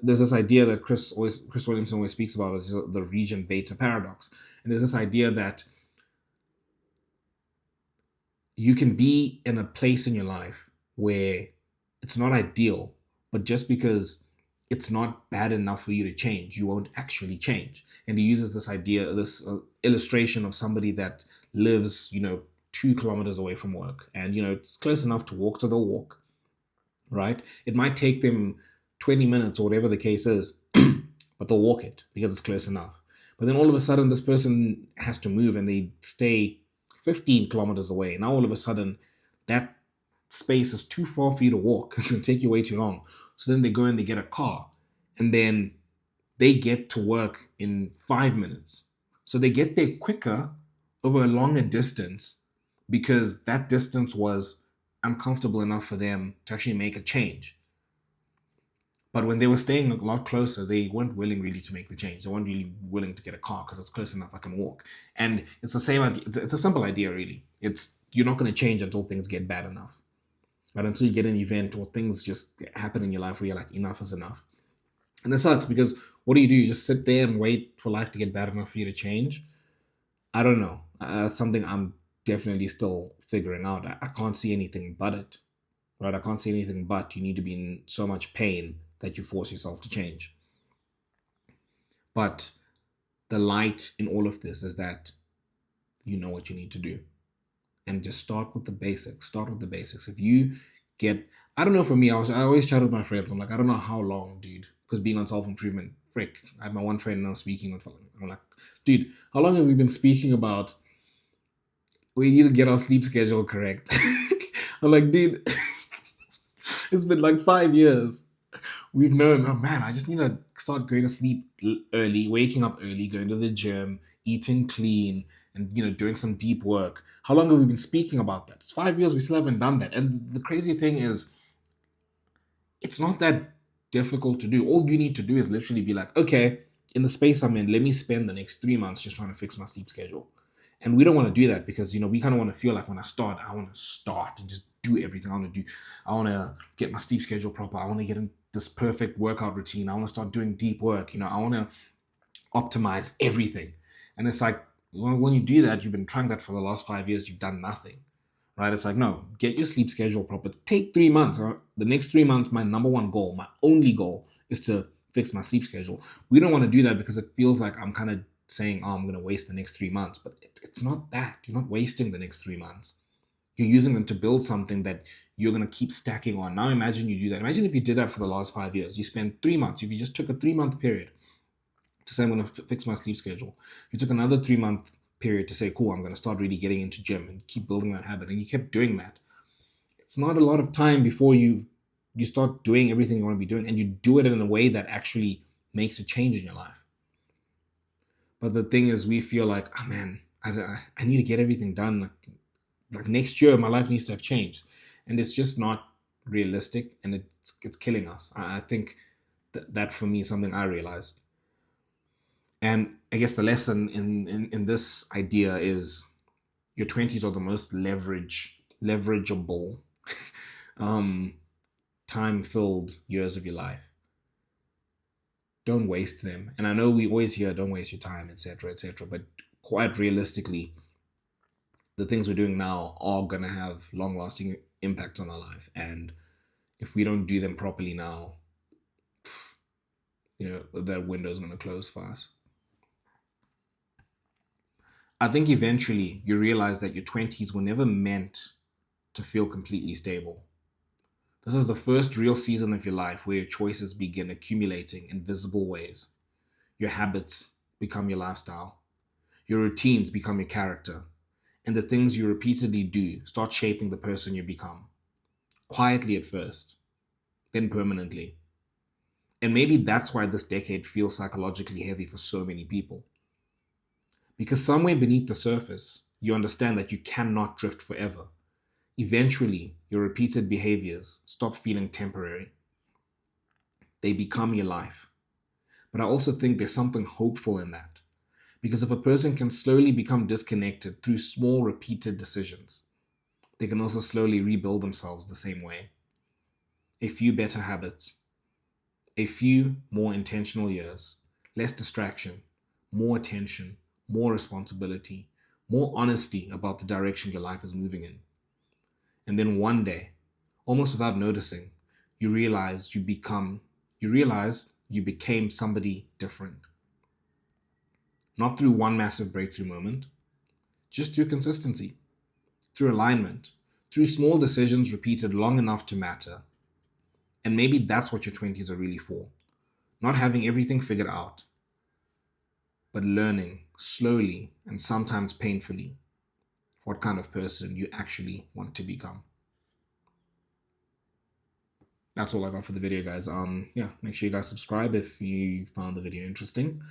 There's this idea that Chris Williamson always speaks about, is the region beta paradox. And there's this idea that you can be in a place in your life where it's not ideal, but just because it's not bad enough for you to change, you won't actually change. And he uses this idea, this illustration of somebody that lives, 2 kilometers away from work, and it's close enough to walk to the walk, right? It might take them 20 minutes or whatever the case is, but they'll walk it because it's close enough. But then all of a sudden, this person has to move and they stay 15 kilometers away. Now, all of a sudden, that space is too far for you to walk. It's going to take you way too long. So then they go and they get a car, and then they get to work in 5 minutes. So they get there quicker over a longer distance because that distance was uncomfortable enough for them to actually make a change. But when they were staying a lot closer, they weren't willing really to make the change. They weren't really willing to get a car because it's close enough I can walk. And it's the same idea. It's a simple idea, really. It's you're not going to change until things get bad enough. Right? Until you get an event or things just happen in your life where you're like, enough is enough. And it sucks because what do? You just sit there and wait for life to get bad enough for you to change? I don't know. That's something I'm definitely still figuring out. I can't see anything but it. Right? I can't see anything but you need to be in so much pain that you force yourself to change. But the light in all of this is that you know what you need to do. And just start with the basics. Start with the basics. If you get, I don't know, for me, I always chat with my friends. I'm like, I don't know how long, dude. Because being on self improvement, frick. I have my one friend now speaking with. I'm like, dude, how long have we been speaking about we need to get our sleep schedule correct? I'm like, dude, it's been like 5 years. We've known, oh man, I just need to start going to sleep early, waking up early, going to the gym, eating clean, and doing some deep work. How long have we been speaking about that? It's 5 years, we still haven't done that. And the crazy thing is, it's not that difficult to do. All you need to do is literally be like, okay, in the space I'm in, let me spend the next 3 months just trying to fix my sleep schedule. And we don't want to do that because we kind of want to feel like when I want to start and just do everything I want to get my sleep schedule proper. I want to get in this perfect workout routine. I want to start doing deep work. I want to optimize everything. And it's like when you do that, you've been trying that for the last 5 years, you've done nothing. Right? It's like, no, get your sleep schedule proper. Take 3 months. Or the next 3 months, my number one goal, my only goal is to fix my sleep schedule. We don't want to do that because it feels like I'm kind of saying, oh, I'm going to waste the next 3 months. But it's not that. You're not wasting the next 3 months. You're using them to build something that you're going to keep stacking on. Now imagine you do that. Imagine if you did that for the last 5 years. You spent 3 months. If you just took a 3 month period to say, I'm going to fix my sleep schedule. You took another 3 month period to say, cool, I'm going to start really getting into gym and keep building that habit. And you kept doing that. It's not a lot of time before you start doing everything you want to be doing, and you do it in a way that actually makes a change in your life. But the thing is, we feel like, oh man, I need to get everything done. Like next year, my life needs to have changed. And it's just not realistic, and it's killing us. I think that for me is something I realized. And I guess the lesson in this idea is your 20s are the most leverageable, um, time filled years of your life. Don't waste them. And I know we always hear, don't waste your time, etc., etc. But quite realistically, the things we're doing now are going to have long lasting impact on our life. And if we don't do them properly now, that window is going to close for us. I think eventually you realize that your 20s were never meant to feel completely stable. This is the first real season of your life where your choices begin accumulating in visible ways. Your habits become your lifestyle, your routines become your character, and the things you repeatedly do start shaping the person you become. Quietly at first, then permanently. And maybe that's why this decade feels psychologically heavy for so many people. Because somewhere beneath the surface, you understand that you cannot drift forever. Eventually, your repeated behaviors stop feeling temporary. They become your life. But I also think there's something hopeful in that. Because if a person can slowly become disconnected through small, repeated decisions, they can also slowly rebuild themselves the same way. A few better habits, A few more intentional years, less distraction, more attention, more responsibility, more honesty about the direction your life is moving in. And then one day, almost without noticing, you realize you became somebody different. Not through one massive breakthrough moment, just through consistency, through alignment, through small decisions repeated long enough to matter. And maybe that's what your 20s are really for. Not having everything figured out, but learning slowly and sometimes painfully what kind of person you actually want to become. That's all I got for the video, guys. Yeah, make sure you guys subscribe if you found the video interesting.